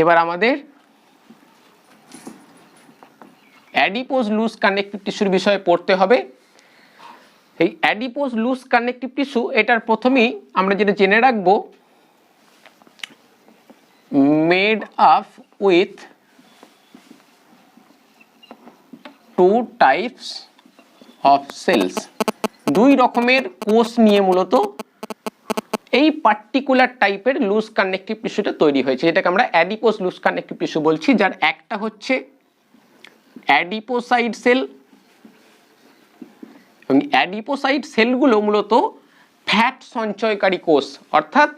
এবার আমাদের adipose loose connective টিস্যুর বিষয়ে পড়তে হবে। এই অ্যাডিপোজ লুজ কানেকটিভ টিস্যু, এটার প্রথমেই আমরা যেটা জেনে রাখবো, made up with two types of cells. দুই রকমের কোষ নিয়ে মূলত এই পার্টিকুলার টাইপের লুজ কানেকটিভ টিস্যুটা তৈরি হয়েছে, যেটাকে আমরা অ্যাডিপোজ লুজ কানেকটিভ টিস্যু বলছি। যার একটা হচ্ছে অ্যাডিপোসাইড সেল, এবং অ্যাডিপোসাইড সেলগুলো মূলত ফ্যাট সঞ্চয়কারী কোষ, অর্থাৎ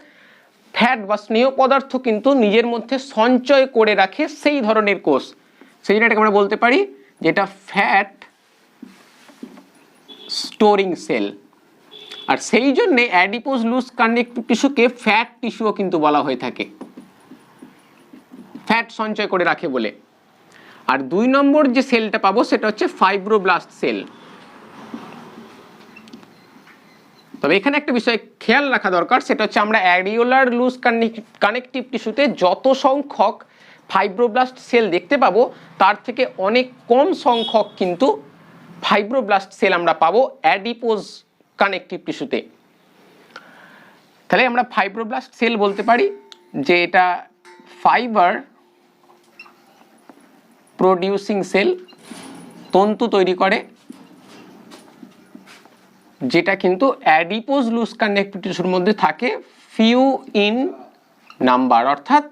ফ্যাট বা স্নেহ পদার্থ কিন্তু নিজের মধ্যে সঞ্চয় করে রাখে সেই ধরনের কোষ। সেই জন্য এটাকে আমরা বলতে পারি যেটা ফ্যাট স্টোরিং সেল। আর সেই জন্যে অ্যাডিপোজ লুজ কানেকটিভ টিস্যুকে ফ্যাট টিস্যুও কিন্তু বলা হয়ে থাকে, ফ্যাট সঞ্চয় করে রাখে বলে। আর 2 নম্বর যে সেলটা পাবো সেটা হচ্ছে ফাইব্রোব্লাস্ট সেল। তবে এখানে একটা বিষয় খেয়াল রাখা দরকার, সেটা হচ্ছে আমরা অ্যারিওলার লুজ কানেকটিভ টিস্যুতে যত সংখ্যক ফাইব্রোব্লাস্ট সেল দেখতে পাবো তার থেকে অনেক কম সংখ্যক কিন্তু ফাইব্রোব্লাস্ট সেল আমরা পাবো অ্যাডিপোজ কানেকটিভ টিস্যুতে। তাহলে আমরা ফাইব্রোব্লাস্ট সেল বলতে পারি যে এটা ফাইবার প্রডিউসিং সেল, তন্তু তৈরি করে, যেটা কিন্তু অ্যাডিপোজ লুজ কানেকটিভ টিস্যুর মধ্যে থাকে ফিউ ইন নাম্বার, অর্থাৎ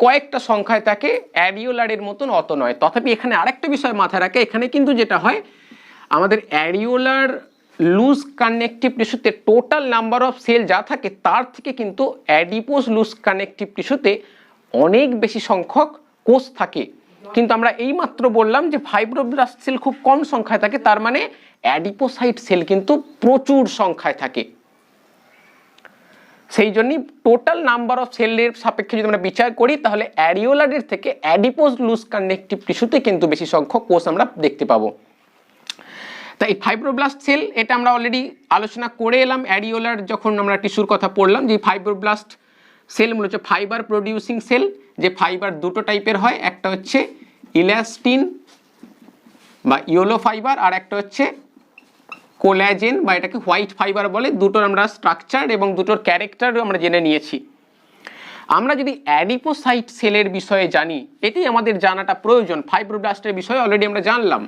কয়েকটা সংখ্যায় থাকে, অ্যারিওলারের মতন অত নয়। তথাপি এখানে আরেকটা বিষয় মাথায় রাখে, এখানে কিন্তু যেটা হয় আমাদের অ্যারিওলার লুজ কানেকটিভ টিস্যুতে টোটাল নাম্বার অফ সেল যা থাকে তার থেকে কিন্তু অ্যাডিপোজ লুজ কানেকটিভ টিস্যুতে অনেক বেশি সংখ্যক কোষ থাকে। কিন্তু আমরা এইমাত্র বললাম যে ফাইব্রোব্লাস্ট সেল খুব কম সংখ্যায় থাকে, তার মানে অ্যাডিপোসাইট সেল কিন্তু প্রচুর সংখ্যায় থাকে। সেই জন্যই টোটাল নাম্বার অফ সেলের সাপেক্ষে যদি আমরা বিচার করি তাহলে অ্যারিওলারের থেকে অ্যাডিপোজ লুজ কানেকটিভ টিস্যুতে কিন্তু বেশি সংখ্যক কোষ আমরা দেখতে পাবো। তাই এই ফাইব্রোব্লাস্ট সেল এটা আমরা অলরেডি আলোচনা করে এলাম অ্যারিওলার যখন আমরা টিস্যুর কথা পড়লাম, যে ফাইব্রোব্লাস্ট সেল মূলত ফাইবার প্রডিউসিং সেল, যে ফাইবার দুটো টাইপের হয়, একটা হচ্ছে ইলাস্টিন বা ইয়েলো ফাইবার, আর একটা হচ্ছে কোলাজেন বা এটাকে হোয়াইট ফাইবার বলে। দুটোর আমরা স্ট্রাকচার এবং দুটোর ক্যারেক্টারও আমরা জেনে নিয়েছি। আমরা যদি অ্যাডিপোসাইট সেলের বিষয়ে জানি, এটাই আমাদের জানাটা প্রয়োজন। ফাইব্রোব্লাস্টের বিষয়ে অলরেডি আমরা জানলাম,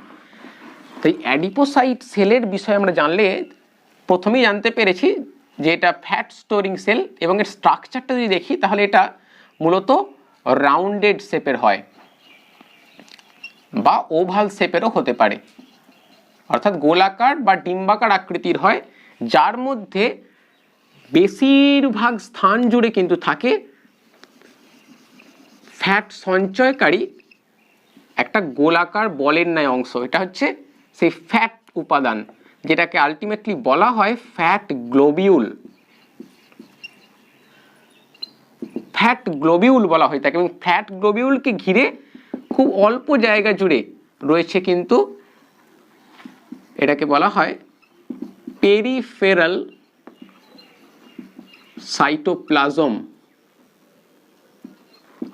তাই অ্যাডিপোসাইট সেলের বিষয়ে আমরা জানলে প্রথমেই জানতে পেরেছি যে এটা ফ্যাট স্টোরিং সেল, এবং এর স্ট্রাকচারটা যদি দেখি তাহলে এটা মূলত রাউন্ডেড শেপের হয় বা ওভাল শেপেরও হতে পারে, অর্থাৎ গোলাকার বা ডিম্বাকার আকৃতির হয়, যার মধ্যে বেশিরভাগ স্থান জুড়ে কিন্তু থাকে ফ্যাট সঞ্চয়কারী একটা গোলাকার বলের ন্যায় অংশ। এটা হচ্ছে সেই ফ্যাট উপাদান, যেটাকে আলটিমেটলি বলা হয় ফ্যাট গ্লোবিউল। ফ্যাট গ্লোবিউল বলা হয় থাকে, এবং ফ্যাট গ্লোবিউলকে ঘিরে খুব অল্প জায়গা জুড়ে রয়েছে কিন্তু এটাকে বলা হয় পেরিফেরাল সাইটোপ্লাজম,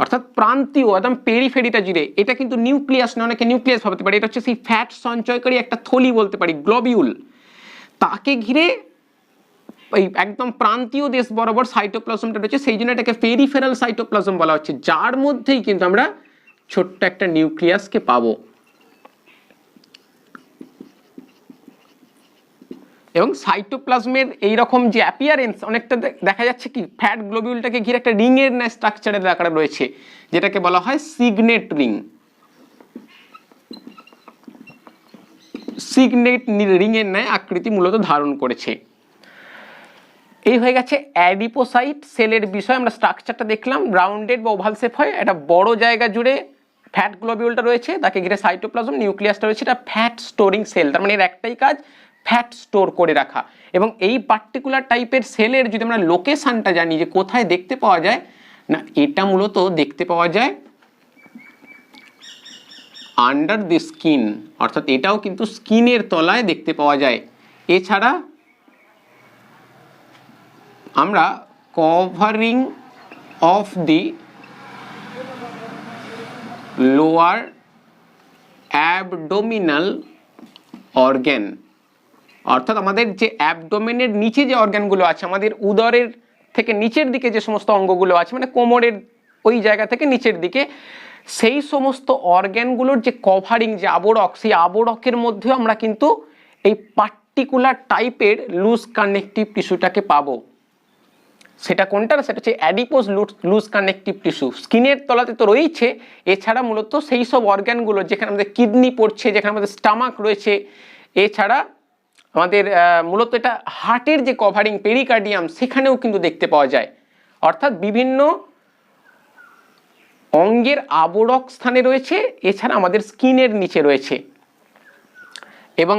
অর্থাৎ প্রান্তীয় একদম পেরিফেরিটা জুড়ে। এটা কিন্তু নিউক্লিয়াস না, অনেকে নিউক্লিয়াস ভাবতে পারে, এটা হচ্ছে সেই ফ্যাট সঞ্চয়কারী একটা থলি বলতে পারি, গ্লোবিউল। তাকে ঘিরে এই একদম প্রান্তীয় দেশ বরাবর সাইটোপ্লাজমটা রয়েছে, সেই জন্য এটাকে পেরিফেরাল সাইটোপ্লাজম বলা হচ্ছে, যার মধ্যেই কিন্তু আমরা ছোট্ট একটা নিউক্লিয়াসকে পাবো। এবং সাইটোপ্লাজমের এইরকম যে অ্যাপিয়ারেন্স অনেকটা দেখা যাচ্ছে কি ফ্যাট গ্লোবিউলটাকে ঘিরে একটা রিংয়ের ন্যায় স্ট্রাকচারের আকারে রয়েছে, যেটাকে বলা হয় সিগনেট রিং। সিগনেট রিংয়ের ন্যায় আকৃতি মূলত ধারণ করেছে। এই হয়ে গেছে অ্যাডিপোসাইট সেলের বিষয়। আমরা স্ট্রাকচারটা দেখলাম, রাউন্ডেড বা ওভাল শেপ হয়, এটা বড় জায়গা জুড়ে ফ্যাট গ্লোবিউলটা রয়েছে, তাকে ঘিরে সাইটোপ্লাজম, নিউক্লিয়াসটা রয়েছে, এটা ফ্যাট স্টোরিং সেল। তার মানে এর একটাই কাজ ফ্যাট স্টোর করে রাখা। এবং এই পার্টিকুলার টাইপের সেলের যদি আমরা লোকেশনটা জানি যে কোথায় দেখতে পাওয়া যায়, না এটা মূলত দেখতে পাওয়া যায় আন্ডার দি স্কিন, অর্থাৎ এটাও কিন্তু স্কিনের তলায় দেখতে পাওয়া যায়। এছাড়া আমরা covering of the lower abdominal organ, অর্থাৎ আমাদের যে অ্যাবডোমেনের নিচে যে অর্গ্যানগুলো আছে, আমাদের উদরের থেকে নিচের দিকে যে সমস্ত অঙ্গগুলো আছে, মানে কোমরের ওই জায়গা থেকে নিচের দিকে, সেই সমস্ত অর্গ্যানগুলোর যে কভারিং, যে আবরক, সেই আবরকের মধ্যেও আমরা কিন্তু এই পার্টিকুলার টাইপের লুজ কানেকটিভ টিস্যুটাকে পাবো। সেটা কোনটা? সেটা হচ্ছে অ্যাডিপোজ লুজ কানেকটিভ টিস্যু। স্কিনের তলাতে তো রয়েছে, এছাড়া মূলত সেই সব অর্গ্যানগুলো যেখানে আমাদের কিডনি পড়ছে, যেখানে আমাদের স্টামাক রয়েছে, এছাড়া আমাদের মূলত এটা হার্টের যে কভারিং পেরিকার্ডিয়াম, সেখানেও কিন্তু দেখতে পাওয়া যায়। অর্থাৎ বিভিন্ন অঙ্গের আবরক স্থানে রয়েছে, এছাড়া আমাদের স্কিনের নিচে রয়েছে। এবং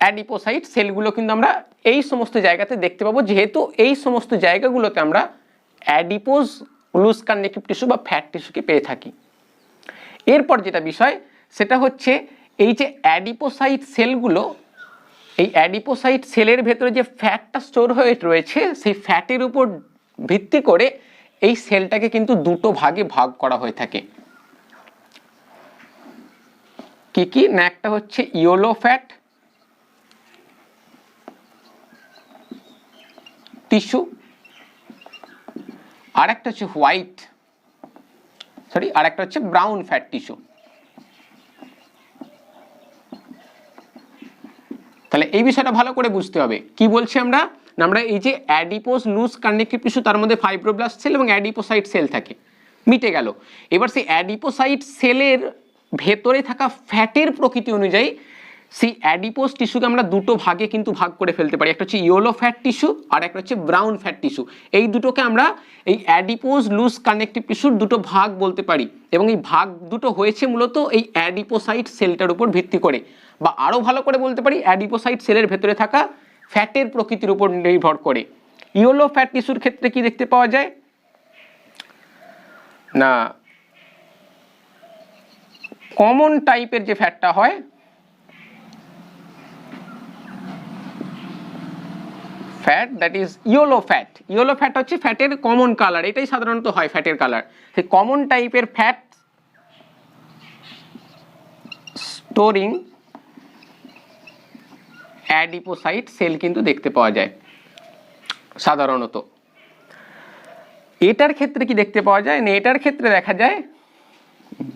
অ্যাডিপোসাইট সেলগুলো কিন্তু আমরা এই সমস্ত জায়গাতে দেখতে পাবো, যেহেতু এই সমস্ত জায়গাগুলোতে আমরা অ্যাডিপোজ লুজ কানেকটিভ টিস্যু বা ফ্যাট টিস্যুকে পেয়ে থাকি। এরপর যেটা বিষয় সেটা হচ্ছে এই যে অ্যাডিপোসাইট সেলগুলো, এই অ্যাডিপোসাইট সেলের ভেতরে যে ফ্যাটটা স্টোর হয়ে রয়েছে, সেই ফ্যাটের উপর ভিত্তি করে এই সেলটাকে কিন্তু দুটো ভাগে ভাগ করা হয়ে থাকে। কি কি না, একটা হচ্ছে ইয়েলো ফ্যাট টিস্যু, আর একটা হচ্ছে আর একটা হচ্ছে ব্রাউন ফ্যাট টিস্যু। তাহলে এই বিষয়টা ভালো করে বুঝতে হবে। কি বলছি আমরা? আমরা এই যে অ্যাডিপোজ লুজ কানেকটিভ টিস্যু, তার মধ্যে ফাইব্রোব্লাস্ট সেল এবং অ্যাডিপোসাইট সেল থাকে, মিটে গেল। এবার সেই অ্যাডিপোসাইট সেলের ভেতরে থাকা ফ্যাটের প্রকৃতি অনুযায়ী সেই অ্যাডিপোজ টিস্যুকে আমরা দুটো ভাগে কিন্তু ভাগ করে ফেলতে পারি। একটা হচ্ছে ইয়েলো ফ্যাট টিস্যু, আর একটা হচ্ছে ব্রাউন ফ্যাট টিস্যু। এই দুটোকে আমরা এই অ্যাডিপোজ লুজ কানেকটিভ টিস্যুর দুটো ভাগ বলতে পারি, এবং এই ভাগ দুটো হয়েছে মূলত এই অ্যাডিপোসাইট সেলটার উপর ভিত্তি করে, বা আরো ভালো করে বলতে পারি অ্যাডিপোসাইট সেলের ভেতরে থাকা ফ্যাটের প্রকৃতির উপর নির্ভর করে। ইয়েলো ফ্যাট টিস্যুর ক্ষেত্রে কি দেখতে পাওয়া যায় না, কমন টাইপের যে ফ্যাটটা হয়, fat that is yellow fat. Yellow fat হচ্ছে ফ্যাটের কমন কালার, এটাই সাধারণত হয় ফ্যাটের কালার। সেই কমন টাইপের ফ্যাট স্টোরিং অ্যাডিপোসাইট সেল কিন্তু দেখতে পাওয়া যায় সাধারণত। এটার ক্ষেত্রে কি দেখতে পাওয়া যায় না, এটার ক্ষেত্রে দেখা যায়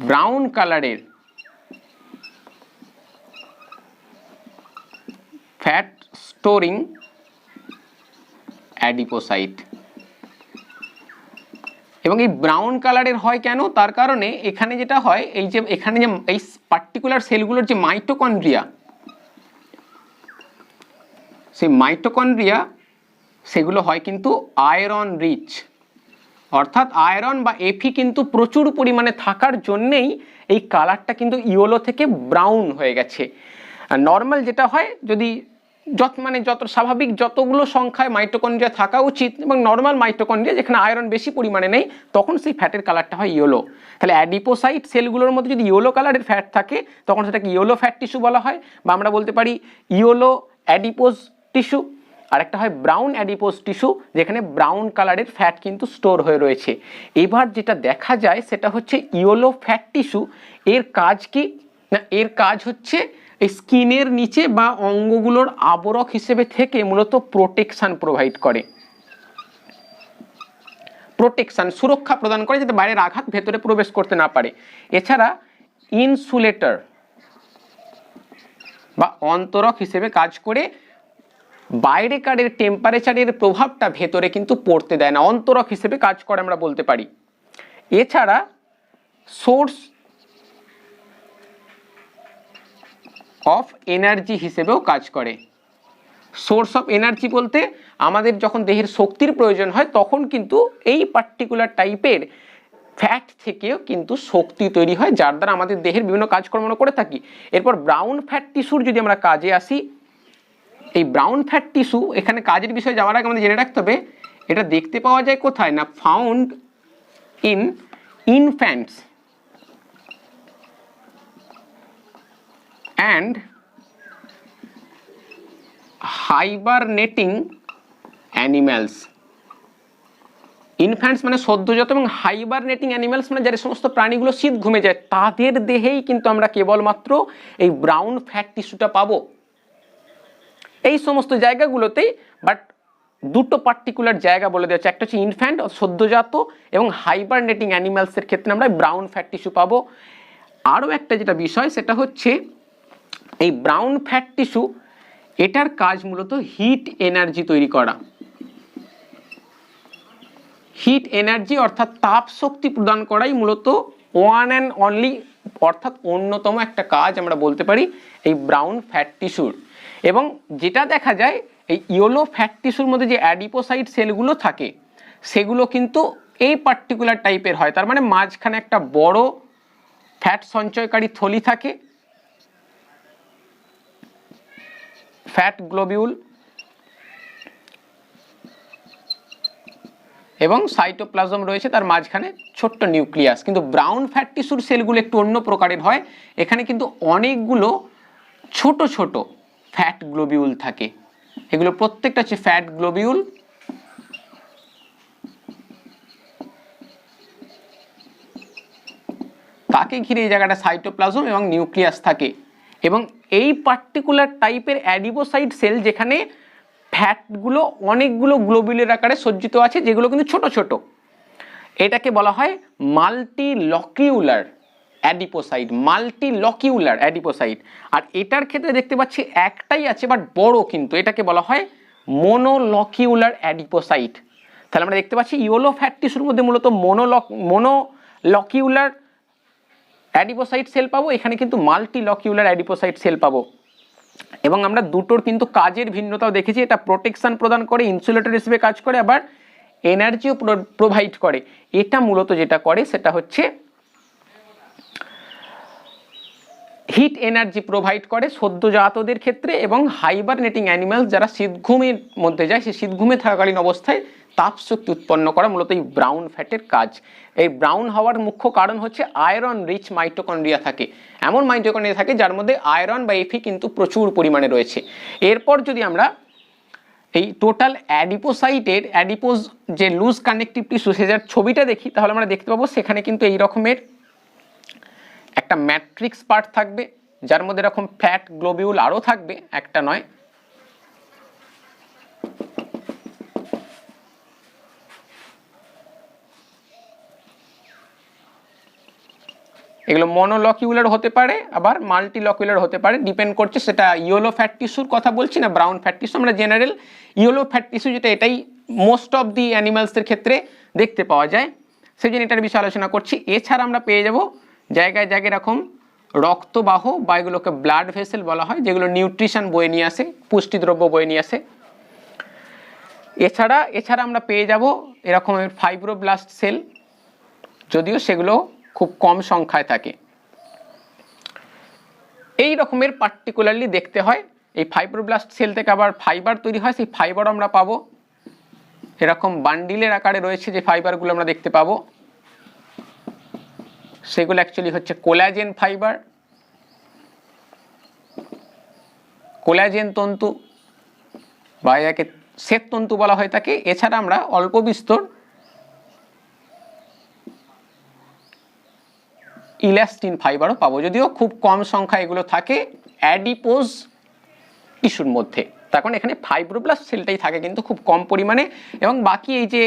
ব্রাউন কালারের ফ্যাট স্টোরিং অ্যাডিপোসাইট। এবং এই ব্রাউন কালারের হয় কেন? তার কারণে এখানে যেটা হয়, এই যে এখানে যে এই পার্টিকুলার সেলগুলোর যে মাইটোকন্ড্রিয়া, সেই মাইটোকন্ড্রিয়া সেগুলো হয় কিন্তু আয়রন রিচ, অর্থাৎ আয়রন বা এফি কিন্তু প্রচুর পরিমাণে থাকার জন্যেই এই কালারটা কিন্তু ইয়েলো থেকে ব্রাউন হয়ে গেছে। আর নর্মাল যেটা হয়, যদি যত স্বাভাবিক যতগুলো সংখ্যায় মাইটোকন্ড্রিয়া থাকা উচিত, এবং নর্মাল মাইটোকন্ড্রিয়া যেখানে আয়রন বেশি পরিমাণে নেই, তখন সেই ফ্যাটের কালারটা হয় ইয়েলো। তাহলে অ্যাডিপোসাইট সেলগুলোর মধ্যে যদি ইয়েলো কালারের ফ্যাট থাকে, তখন সেটাকে ইয়েলো ফ্যাট টিস্যু বলা হয়, বা আমরা বলতে পারি ইয়েলো অ্যাডিপোজ টিস্যু। আর একটা হয় ব্রাউন অ্যাডিপোজ টিস্যু, যেখানে ব্রাউন কালারের ফ্যাট কিন্তু স্টোর হয়ে রয়েছে। এবার যেটা দেখা যায় সেটা হচ্ছে ইয়েলো ফ্যাট টিস্যু, এর কাজ কি না, এর কাজ হচ্ছে এই স্কিনের নিচে বা অঙ্গগুলোর আবরক হিসেবে থেকে মূলত প্রোটেকশন প্রোভাইড করে, প্রোটেকশন সুরক্ষা প্রদান করে, যাতে বাইরের আঘাত ভেতরে প্রবেশ করতে না পারে। এছাড়া ইনসুলেটর বা অন্তরক হিসেবে কাজ করে, বাইরেকারের টেম্পারেচারের প্রভাবটা ভেতরে কিন্তু পড়তে দেয় না, অন্তরক হিসেবে কাজ করে আমরা বলতে পারি। এছাড়া সোর্স অফ এনার্জি হিসেবেও কাজ করে। সোর্স অফ এনার্জি বলতে আমাদের যখন দেহের শক্তির প্রয়োজন হয়, তখন কিন্তু এই পার্টিকুলার টাইপের ফ্যাট থেকেও কিন্তু শক্তি তৈরি হয়, যার দ্বারা আমাদের দেহের বিভিন্ন কাজকর্ম করে থাকি। এরপর ব্রাউন ফ্যাট টিস্যুর যদি আমরা কাজে আসি, এই ব্রাউন ফ্যাট টিস্যু, এখানে কাজের বিষয়ে যাওয়ার আগে আমাদের জেনে রাখতে হবে এটা দেখতে পাওয়া যায় কোথায় না, found in infants and hibernating animals. Infants মানে সদ্যজাত এবং হাইবারনেটিং অ্যানিমালস মানে যারা সমস্ত প্রাণীগুলো শীত ঘুমে যায় তাদের দেহেই কিন্তু আমরা কেবলমাত্র এই ব্রাউন ফ্যাট টিস্যুটা পাবো এই সমস্ত জায়গাগুলোতেই। বাট দুটো পার্টিকুলার জায়গা বলে দেওয়া হচ্ছে, একটা হচ্ছে ইনফ্যান্ট সদ্যজাত এবং হাইবারনেটিং অ্যানিমালসের ক্ষেত্রে আমরা ব্রাউন ফ্যাট টিস্যু পাবো। আরও একটা যেটা বিষয় সেটা হচ্ছে এই ব্রাউন ফ্যাট টিস্যু এটার কাজ মূলত হিট এনার্জি তৈরি করা, হিট এনার্জি অর্থাৎ তাপ শক্তি প্রদান করাই মূলত ওয়ান অ্যান্ড অনলি অর্থাৎ অন্যতম একটা কাজ আমরা বলতে পারি এই ব্রাউন ফ্যাট টিস্যুর। এবং যেটা দেখা যায় এই ইয়েলো ফ্যাট টিস্যুর মধ্যে যে অ্যাডিপোসাইট সেলগুলো থাকে সেগুলো কিন্তু এই পার্টিকুলার টাইপের হয়, তার মানে মাঝখানে একটা বড় ফ্যাট সঞ্চয়কারী থলি থাকে, ফ্যাট গ্লোবিউল, এবং সাইটোপ্লাজম রয়েছে তার মাঝখানে ছোট্ট নিউক্লিয়াস। কিন্তু ব্রাউন ফ্যাট টিস্যুর সেলগুলো একটু অন্য প্রকারের হয়, এখানে কিন্তু অনেকগুলো ছোট ছোট ফ্যাট গ্লোবিউল থাকে, এগুলো প্রত্যেকটা হচ্ছে ফ্যাট গ্লোবিউল। তাকে ঘিরে এই জায়গাটা সাইটোপ্লাজম এবং নিউক্লিয়াস থাকে। এবং এই পার্টিকুলার টাইপের অ্যাডিপোসাইট সেল যেখানে ফ্যাটগুলো অনেকগুলো গ্লোবিউলের আকারে সজ্জিত আছে যেগুলো কিন্তু ছোট ছোট, এটাকে বলা হয় মাল্টিলকিউলার অ্যাডিপোসাইট, মাল্টিলকিউলার অ্যাডিপোসাইট। আর এটার ক্ষেত্রে দেখতে পাচ্ছি একটাই আছে বাট বড়, কিন্তু এটাকে বলা হয় মোনোলকিউলার অ্যাডিপোসাইট। তাহলে আমরা দেখতে পাচ্ছি ইয়েলো ফ্যাট টিস্যুর মধ্যে মূলত মোনোলকিউলার অ্যাডিপোসাইট সেল পাবো, এখানে কিন্তু মাল্টিলকিউলার অ্যাডিপোসাইট সেল পাবো। এবং আমরা দুটোর কিন্তু কাজের ভিন্নতাও দেখেছি, এটা প্রোটেকশন প্রদান করে, ইনসুলেটর হিসেবে কাজ করে, আবার এনার্জিও প্রোভাইড করে। এটা মূলত যেটা করে সেটা হচ্ছে হিট এনার্জি প্রোভাইড করে সদ্যজাতদের ক্ষেত্রে, এবং হাইবারনেটিং অ্যানিমালস যারা শীতঘুমের মধ্যে যায় সেই শীতঘুমে থাকাকালীন অবস্থায় তাপ শক্তি উৎপন্ন করা মূলত এই ব্রাউন ফ্যাটের কাজ। এই ব্রাউন হওয়ার মুখ্য কারণ হচ্ছে আয়রন রিচ মাইটোকন্ড্রিয়া থাকে, এমন মাইটোকন্ড্রিয়া থাকে যার মধ্যে আয়রন বা এফি কিন্তু প্রচুর পরিমাণে রয়েছে। এরপর যদি আমরা এই টোটাল অ্যাডিপোসাইটের অ্যাডিপোজ যে লুজ কানেকটিভ টিস্যু সেটার ছবিটা দেখি তাহলে আমরা দেখতে পাবো সেখানে কিন্তু এই রকমের একটা ম্যাট্রিক্স পার্ট থাকবে যার মধ্যে এরকম ফ্যাট গ্লোবিউল আরও থাকবে, একটা নয়। এগুলো মনোলকিউলার হতে পারে আবার মাল্টিলকিউলার হতে পারে, ডিপেন্ড করছে সেটা ইয়েলো ফ্যাট টিস্যুর কথা বলছি না ব্রাউন ফ্যাট টিস্যু। আমরা জেনারেল ইয়েলো ফ্যাট টিস্যু যেটা এটাই মোস্ট অফ দি অ্যানিমালসের ক্ষেত্রে দেখতে পাওয়া যায়, সেই জন্য এটার বিষয়ে আলোচনা করছি। এছাড়া আমরা পেয়ে যাব জায়গায় জায়গায় এরকম রক্তবাহ বা এগুলোকে ব্লাড ভেসেল বলা হয়, যেগুলো নিউট্রিশন বয়ে নিয়ে আসে, পুষ্টিদ্রব্য বয়ে নিয়ে আসে। এছাড়া আমরা পেয়ে যাব এরকমের ফাইব্রোব্লাস্ট সেল, যদিও সেগুলো খুব কম সংখ্যায় থাকে। এই রকমের পার্টিকুলারলি দেখতে হয়। এই ফাইব্রোব্লাস্ট সেল থেকে আবার ফাইবার তৈরি হয়, সেই ফাইবার আমরা পাবো এরকম বান্ডিলের আকারে রয়েছে যে ফাইবারগুলো আমরা দেখতে পাবো, সেগুলো অ্যাকচুয়ালি হচ্ছে কোলাজেন ফাইবার, কোলাজেন তন্তু বা একে শ্বেত তন্তু বলা হয় থাকে। এছাড়া আমরা অল্প বিস্তর ইলাস্টিন ফাইবারও পাবো, যদিও খুব কম সংখ্যা এগুলো থাকে অ্যাডিপোজ টিস্যুর মধ্যে। তার কারণ এখানে ফাইব্রোব্লাস্ট সেলটাই থাকে কিন্তু খুব কম পরিমাণে, এবং বাকি এই যে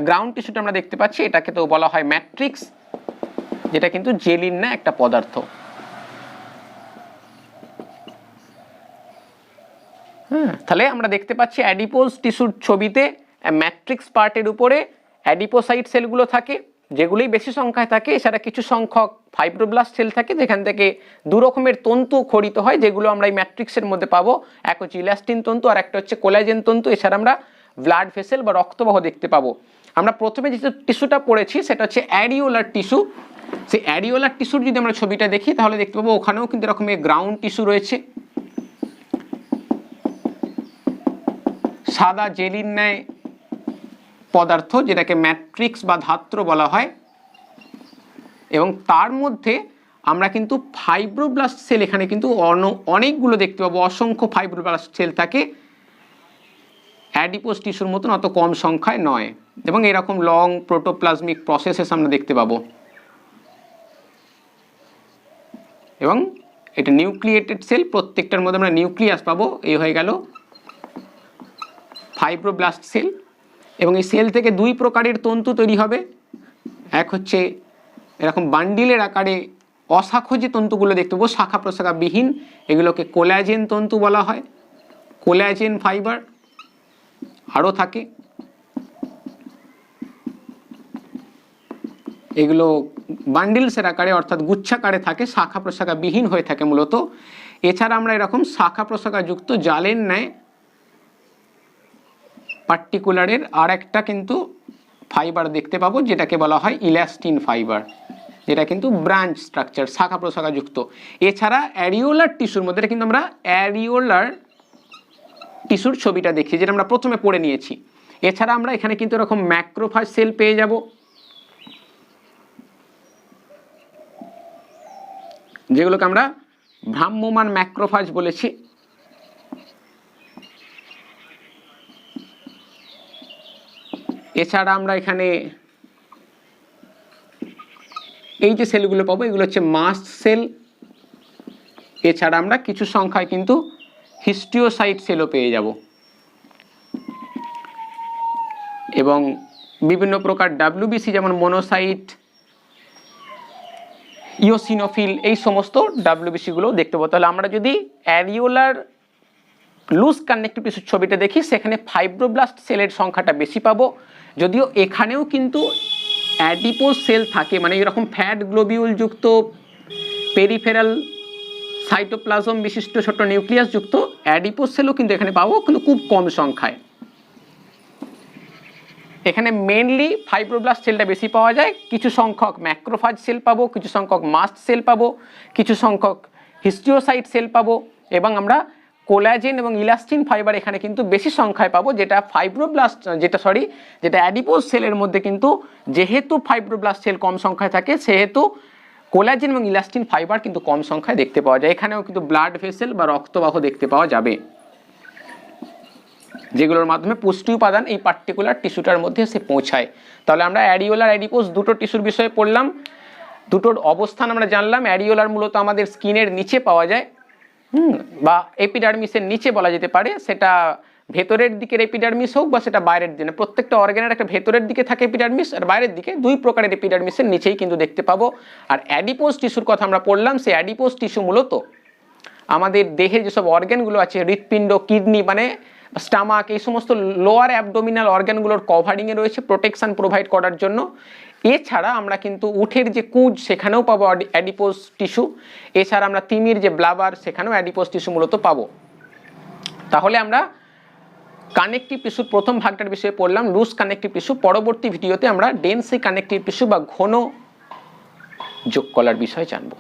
গ্রাউন্ড টিস্যুটা আমরা দেখতে পাচ্ছি এটাকে তো বলা হয় ম্যাট্রিক্স, যেটা কিন্তু জেলিন না একটা পদার্থ। তাহলে আমরা দেখতে পাচ্ছি অ্যাডিপোজ টিস্যুর ছবিতে ম্যাট্রিক্স পার্টের উপরে অ্যাডিপোসাইট সেলগুলো থাকে, যেগুলোই বেশি সংখ্যায় থাকে। এছাড়া কিছু সংখ্যক ফাইব্রোব্লাস্ট সেল থাকে যেখান থেকে দু রকমের তন্তু খরিত হয়, যেগুলো আমরা এই ম্যাট্রিক্সের মধ্যে পাবো। এক হচ্ছে ইলাস্টিন তন্তু আর একটা হচ্ছে কোলাজেন তন্তু। এছাড়া আমরা ব্লাড ভেসেল বা রক্তবাহ দেখতে পাবো। আমরা প্রথমে যে টিস্যুটা পড়েছি সেটা হচ্ছে অ্যারিওলার টিস্যু। সেই অ্যারিওলার টিস্যুর যদি আমরা ছবিটা দেখি তাহলে দেখতে পাবো ওখানেও কিন্তু এরকমের গ্রাউন্ড টিস্যু রয়েছে, সাদা জেলির ন্যায় পদার্থ যেটাকে ম্যাট্রিক্স বা ধাত্র বলা হয়। এবং তার মধ্যে আমরা কিন্তু ফাইব্রোব্লাস্ট সেল এখানে কিন্তু অনেকগুলো দেখতে পাবো, অসংখ্য ফাইব্রোব্লাস্ট সেল থাকে অ্যাডিপোজ টিস্যুর মতন অত কম সংখ্যায় নয়, এবং এরকম লং প্রোটোপ্লাজমিক প্রসেসেস আমরা দেখতে পাবো। এবং এটা নিউক্লিয়েটেড সেল, প্রত্যেকটার মধ্যে আমরা নিউক্লিয়াস পাবো। এই হয়ে গেল ফাইব্রোব্লাস্ট সেল। এবং এই সেল থেকে দুই প্রকারের তন্তু তৈরি হবে। এক হচ্ছে এরকম বান্ডিলের আকারে অশাখ যে তন্তুগুলো দেখতে পাবো, শাখা প্রশাখা বিহীন, এগুলোকে কোলাজেন তন্তু বলা হয়, কোলাজেন ফাইবার। আরও থাকে এগুলো বান্ডিলসের আকারে অর্থাৎ গুচ্ছাকারে থাকে, শাখা প্রশাখা বিহীন হয়ে থাকে মূলত। এছাড়া আমরা এরকম শাখা প্রশাখা যুক্ত জালের ন্যায় পার্টিকুলারের আর একটা কিন্তু ফাইবার দেখতে পাবো, যেটাকে বলা হয় ইলাস্টিন ফাইবার, যেটা কিন্তু ব্রাঞ্চ স্ট্রাকচার, শাখা প্রশাখা যুক্ত। এছাড়া অ্যারিওলার টিস্যুর মধ্যে কিন্তু আমরা অ্যারিওলার টিস্যুর ছবিটা দেখি, যেটা আমরা প্রথমে পড়ে নিয়েছি। এছাড়া আমরা এখানে কিন্তু এরকম ম্যাক্রোফাজ সেল পেয়ে যাব, যেগুলোকে আমরা ভ্রাম্যমান ম্যাক্রোফাজ বলেছি। এছাড়া আমরা এখানে এই যে সেলগুলো পাবো, এগুলো হচ্ছে মাস্ট সেল। এছাড়া আমরা কিছু সংখ্যায় কিন্তু হিস্টিওসাইট সেলও পেয়ে যাব, এবং বিভিন্ন প্রকার ডাব্লিউবিসি যেমন মোনোসাইট, ইওসিনোফিল, এই সমস্ত ডাব্লিউবিসিগুলো দেখতে পাবো। তাহলে আমরা যদি অ্যারিওলার লুজ কানেক্টিভ টিস্যুর ছবিটা দেখি, সেখানে ফাইব্রোব্লাস্ট সেলের সংখ্যাটা বেশি পাবো, যদিও এখানেও কিন্তু অ্যাডিপোজ সেল থাকে, মানে এরকম ফ্যাট গ্লোবিউল যুক্ত পেরিফেরাল সাইটোপ্লাজম বিশিষ্ট ছোট নিউক্লিয়াস যুক্ত অ্যাডিপোজ সেলও কিন্তু এখানে পাবো, কিন্তু খুব কম সংখ্যায়। এখানে মেনলি ফাইব্রোব্লাস্ট সেলটা বেশি পাওয়া যায়, কিছু সংখ্যক ম্যাক্রোফাজ সেল পাবো, কিছু সংখ্যক মাস্ট সেল পাবো, কিছু সংখ্যক হিস্টিওসাইট সেল পাবো, এবং আমরা কোলাজেন এবং ইলাস্টিন ফাইবার এখানে কিন্তু বেশি সংখ্যায় পাবো, যেটা যেটা অ্যাডিপোজ সেলের মধ্যে কিন্তু যেহেতু ফাইব্রোব্লাস্ট সেল কম সংখ্যায় থাকে, সেহেতু কোলাজেন এবং ইলাস্টিন ফাইবার কিন্তু কম সংখ্যায় দেখতে পাওয়া যায়। এখানেও কিন্তু ব্লাড ভেসেল বা রক্তবাহ দেখতে পাওয়া যাবে, যেগুলোর মাধ্যমে পুষ্টি উপাদান এই পার্টিকুলার টিস্যুটার মধ্যে এসে পৌঁছায়। তাহলে আমরা অ্যারিওলার অ্যাডিপোজ দুটো টিস্যুর বিষয়ে পড়লাম, দুটোর অবস্থান আমরা জানলাম। অ্যারিওলার মূলত আমাদের স্কিনের নিচে পাওয়া যায়, বা এপিডার্মিসের নিচে বলা যেতে পারে, সেটা ভেতরের দিকের এপিডার্মিস হোক বা সেটা বাইরের দিকে। প্রত্যেকটা অর্গানের একটা ভেতরের দিকে থাকে এপিডার্মিস, আর বাইরের দিকে, দুই প্রকারের এপিডার্মিসের নিচেই কিন্তু দেখতে পাবো। আর অ্যাডিপোজ টিস্যুর কথা আমরা পড়লাম, সেই অ্যাডিপোজ টিস্যু মূলত আমাদের দেহে যেসব অর্গানগুলো আছে, হৃৎপিণ্ড, কিডনি, মানে স্টামাক, এই সমস্ত লোয়ার অ্যাবডোমিনাল অর্গানগুলোর কভারিংয়ে রয়েছে প্রোটেকশন প্রোভাইড করার জন্য। এছাড়া আমরা কিন্তু উঠের যে কুঁজ, সেখানেও পাবো অ্যাডিপোজ টিস্যু। এছাড়া আমরা তিমির যে ব্লাবার, সেখানেও অ্যাডিপোজ টিস্যু মূলত পাবো। তাহলে আমরা কানেকটিভ টিস্যুর প্রথম ভাগটার বিষয়ে পড়লাম, লুজ কানেকটিভ টিস্যু। পরবর্তী ভিডিওতে আমরা ডেন্সি কানেকটিভ টিস্যু বা ঘন যোগ কলার বিষয়ে জানবো।